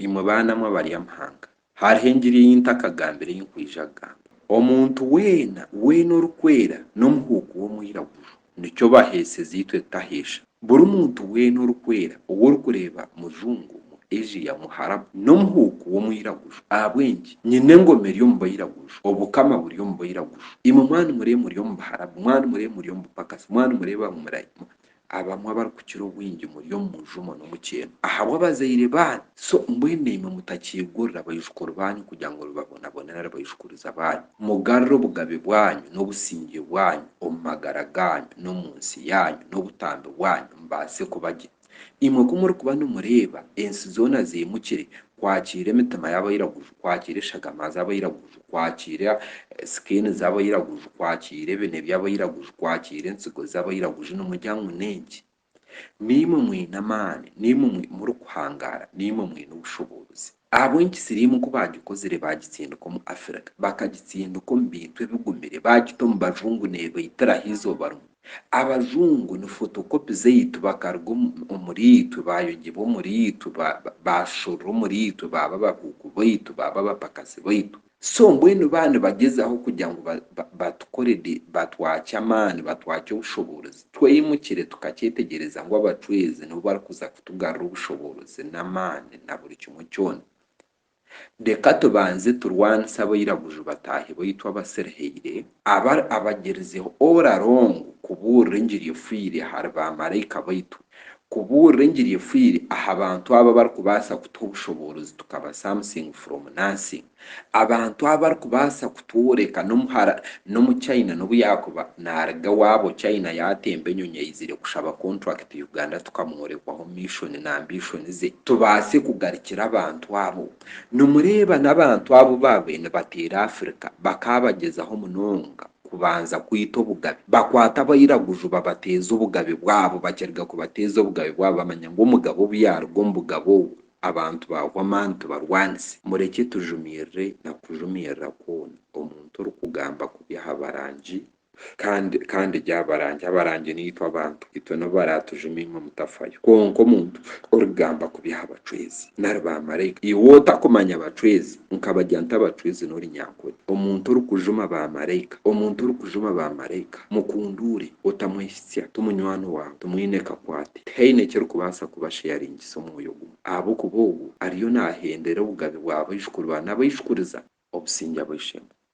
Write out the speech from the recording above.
imwe banamwe abaryamahanga hariho engiri y'intakagambire y'inkwija-gamba omuntu weena orukwera n'omuhugu w'omwiraguju nikyo baheseze itwe tutahesha buri muntu weena orukwera ow'orukureeba mujungu mu Asia mu Harabu n'omuhugu w'omwiraguju ahabw'enki nyine engoma eri omu bairaguju obukama buri omu bairaguju imwe mwanu murebe muri omu Baharabu mwanu murebe muri omu Pakasi mwanu murebe murayi abamwe abarikukira obwingi muri omu mujumo n'omukyeno ahabwa abazaire banyu so mbwenu imwe mutakigurira abaijukuru banyu kugira ngu babonabonere abaijukuriza banyu mugarre obugabe bwanyu n'obusinge bwanyu omu magara ganyu n'omu nsi yanyu n'obutambe bwanyu mubaase kubagye imwe ku murikuba nimureeba ensi zoona zimukire kwakira emitima y'abairaguju kwakira eshagama z'abairaguju kwakira sikini z'abairaguju kwakira ebine by'abairaguju kwakira ensigo z'abairaguju nimuryangu nengi nimwe mwine amaani nimwe murikuhangara nimwe mwine obushobozi ahabw'enki siriimu ku bagikozire bagitsindika omu Africa bakagitsindika omu bintu ebigumire bagita omu bajungu neebaitiraho izooba rimwe abajungu ni fotokopi zaitu bakaruga omuri itwe bayogyebwa omuri itwe bashorera omuri itwe baba abahugu baitu baba abapakasi baitu so mbwenu baana bagyezaho kugira ngu batukorere batwakye amaani batwakye obushobozi tweyimukire tukakyetegyereza ngu abacwezi nibo barikuza kutugarra obushobozi n'amaani na buri kimwe kyona reka tubanze turwanise abairaguju bataahi baitu abasiriheire abagyerizeho orarongo kubuurira engiri efiire ahari bamalayika baitu kubuurira engiri efiire aha bantu aba barikubaasa kutuha obushobozi tukaba something from nothing abantu aba barikubaasa kutworeka n'omu China n'obu yakuba naruga waabo China yatemba enyonyi aizire kushaba contract Uganda tukamworekwaho mission na ambition ze tubaase kugarukira abantu abo nimureeba n'abantu abo babaine bateera Africa bakabagyezaho munonga kubanza kwita obugabe bakwata abairaguju babateeza obugabe bwabo bakyeriga kubateeza obugabe bwabo bamanya ngu omugabo obu yaruga omu bugabo obu abantu bahwa amaani tubarwanise mureke tujumirire na kujumirira kwona omuntu orikugamba kubi aha barangi kandi abarangi niitwe abantu itwe nibo baratujuma mutafayo konka omuntu orikugamba kubi aha bacwezi nari bamalayika iwe otakumanya abacwezi nkabagya nti abacwezi n'ori nyankore omuntu orikujuma bamalayika mukundure otamwesya tumunywani wawe tumwine kakwate tihaine ekirikubaasa kubasharingisa omwoyo gumwe ahabw'okuba ogu ariyo nahendera obugabe bw'abaijukuru n'abaijukuriza obusinge abaishema